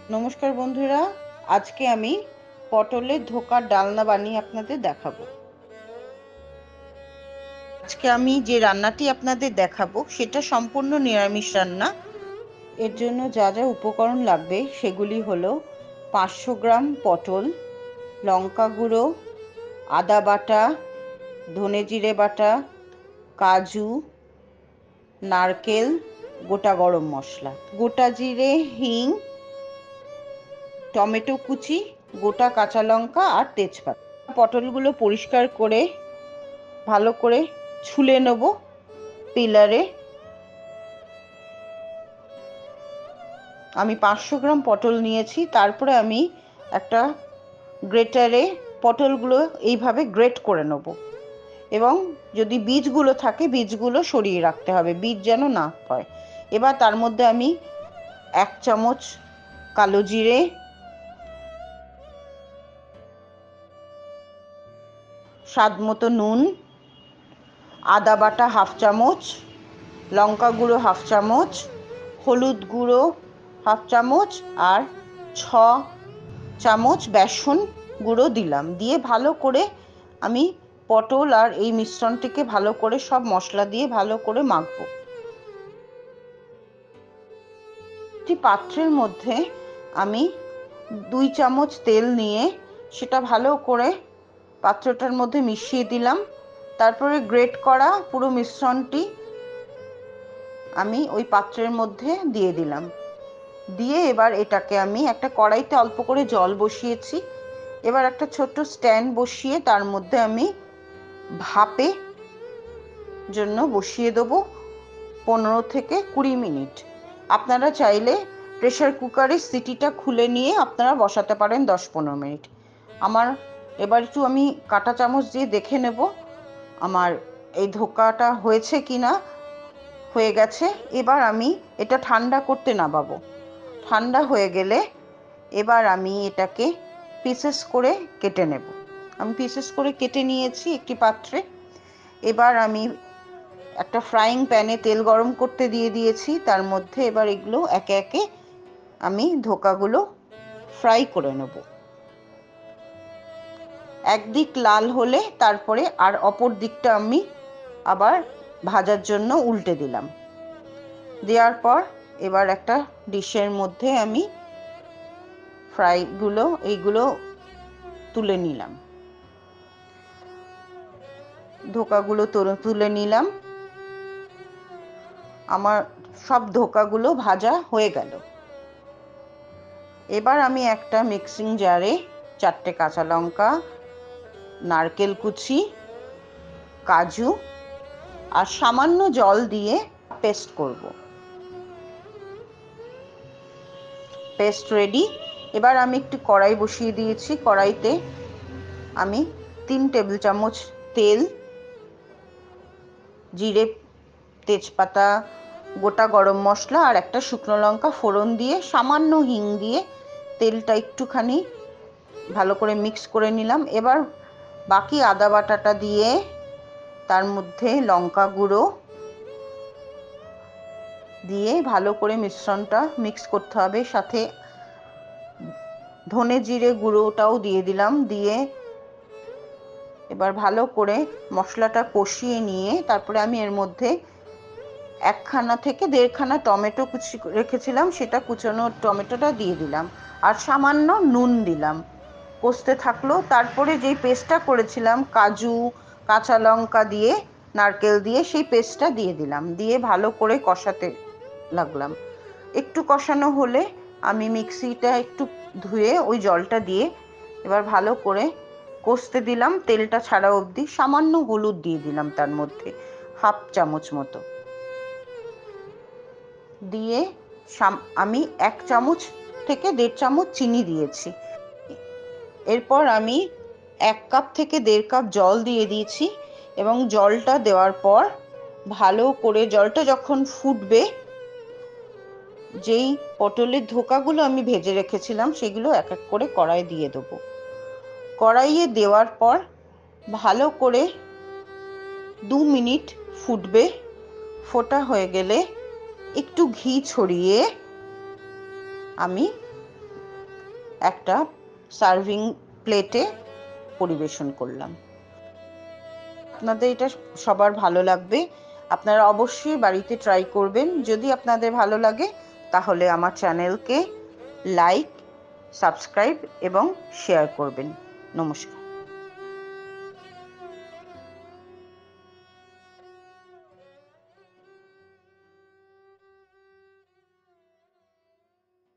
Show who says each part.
Speaker 1: নমস্কার বন্ধুরা, আজকে আমি পটলের ধোকার ডালনা বানিয়ে আপনাদের দেখাবো। আজকে আমি যে রান্নাটি আপনাদের দেখাবো সেটা সম্পূর্ণ নিরামিষ রান্না। এর জন্য যা যা উপকরণ লাগবে সেগুলি হলো 500 গ্রাম পটল, লঙ্কা গুঁড়ো, আদা বাটা, ধনে জিরে বাটা, কাজু, নারকেল, গোটা গরম মশলা, গোটা জিরে, হিং, টমেটো কুচি, গোটা কাঁচা লঙ্কা আর তেজপাতা। পটলগুলো পরিষ্কার করে ভালো করে ছুলে নেব পিলারে। আমি 500 গ্রাম পটল নিয়েছি। তারপরে আমি একটা গ্রেটারে পটলগুলো এইভাবে গ্রেট করে নেব এবং যদি বীজগুলো থাকে বীজগুলো সরিয়ে রাখতে হবে, বীজ যেন না হয়। এবার তার মধ্যে আমি 1 চামচ কালো জিরে, স্বাদ মতো নুন, আদা বাটা 1/2 চামচ, লঙ্কা গুঁড়ো 1/2 চামচ, হলুদ গুঁড়ো 1/2 চামচ আর 6 চামচ বেসন গুঁড়ো দিলাম। দিয়ে ভালো করে আমি পটল আর এই মিশ্রণটিকে ভালো করে সব মশলা দিয়ে ভালো করে মাখবো। একটি পাত্রের মধ্যে আমি 2 চামচ তেল নিয়ে সেটা ভালো করে পাত্রটার মধ্যে মিশিয়ে দিলাম। তারপরে গ্রেট করা পুরো মিশ্রণটি আমি ওই পাত্রের মধ্যে দিয়ে দিলাম। দিয়ে এবার এটাকে আমি একটা কড়াইতে অল্প করে জল বসিয়েছি। এবার একটা ছোট্ট স্ট্যান্ড বসিয়ে তার মধ্যে আমি ভাপে জন্য বসিয়ে দেবো 15 থেকে 20 মিনিট। আপনারা চাইলে প্রেসার কুকারের সিটিটা খুলে নিয়ে আপনারা বসাতে পারেন 10-15 মিনিট। আমার এবার একটু আমি কাঁটা চামচ দিয়ে দেখে নেব আমার এই ধোকাটা হয়েছে কিনা। হয়ে গেছে। এবার আমি এটা ঠান্ডা করতে নামাবো। ঠান্ডা হয়ে গেলে এবার আমি এটাকে পিসেস করে কেটে নেব। আমি পিসেস করে কেটে নিয়েছি একটি পাত্রে। এবার আমি একটা ফ্রাইং প্যানে তেল গরম করতে দিয়ে দিয়েছি। তার মধ্যে এবার এগুলো একে একে আমি ধোকাগুলো ফ্রাই করে নেব। একদিক লাল হলে তারপরে আর অপর দিকটা আমি আবার ভাজার জন্য উল্টে দিলাম। দেওয়ার পর এবার একটা ডিশের মধ্যে আমি এইগুলো তুলে নিলাম। ধোকাগুলো তুলে নিলাম। আমার সব ধোকাগুলো ভাজা হয়ে গেল। এবার আমি একটা মিক্সিং জারে 4টে কাঁচা লঙ্কা, নারকেল কুচি, কাজু আর সামান্য জল দিয়ে পেস্ট করব। Paste ready. এবার আমি একটি কড়াই বসিয়ে দিয়েছি। কড়াইতে আমি 3 টেবিল চামচ তেল, জিরে, তেজপাতা, গোটা গরম মশলা আর একটা শুকনো লঙ্কা ফোড়ন দিয়ে সামান্য হিং দিয়ে তেলটা একটুখানি ভালো করে মিক্স করে নিলাম। এবার বাকি আদা বাটাটা দিয়ে তার মধ্যে লঙ্কা গুঁড়ো দিয়ে ভালো করে মিশ্রণটা মিক্স করতে হবে। সাথে ধনে জিরে গুঁড়োটাও দিয়ে দিলাম। দিয়ে এবার ভালো করে মশলাটা কষিয়ে নিয়ে তারপরে আমি এর মধ্যে 1খানা থেকে 1.5খানা টমেটো কুচি রেখেছিলাম, সেটা কুচানো টমেটোটা দিয়ে দিলাম আর সামান্য নুন দিলাম। কষতে থাকলো। তারপরে যেই পেস্টটা করেছিলাম কাজু, কাঁচা লঙ্কা দিয়ে, নারকেল দিয়ে, সেই পেস্টটা দিয়ে দিলাম। দিয়ে ভালো করে কষাতে লাগলাম। একটু কষানো হলে আমি মিক্সিটা একটু ধুয়ে ওই জলটা দিয়ে এবার ভালো করে কষতে দিলাম তেলটা ছাড়া অবধি। সামান্য হলুদ দিয়ে দিলাম তার মধ্যে 1/2 চামচ মতো। দিয়ে আমি 1 চামচ থেকে 1.5 চামচ চিনি দিয়েছি। এরপর আমি 1 কাপ থেকে 1.5 কাপ জল দিয়ে দিয়েছি এবং জলটা দেওয়ার পর ভালো করে জলটা যখন ফুটবে, যেই পটলের ধোকাগুলো আমি ভেজে রেখেছিলাম সেগুলো এক এক করে কড়াইয়ে দিয়ে দেবো। কড়াইয়ে দেওয়ার পর ভালো করে 2 মিনিট ফুটবে। ফোটা হয়ে গেলে একটু ঘি ছড়িয়ে আমি একটা সার্ভিং প্লেটে পরিবেশন করলাম। আপনাদের এটা সবার ভালো লাগবে, আপনারা অবশ্যই বাড়িতে ট্রাই করবেন। যদি আপনাদের ভালো লাগে তাহলে আমার চ্যানেলকে লাইক, সাবস্ক্রাইব এবং শেয়ার করবেন। নমস্কার।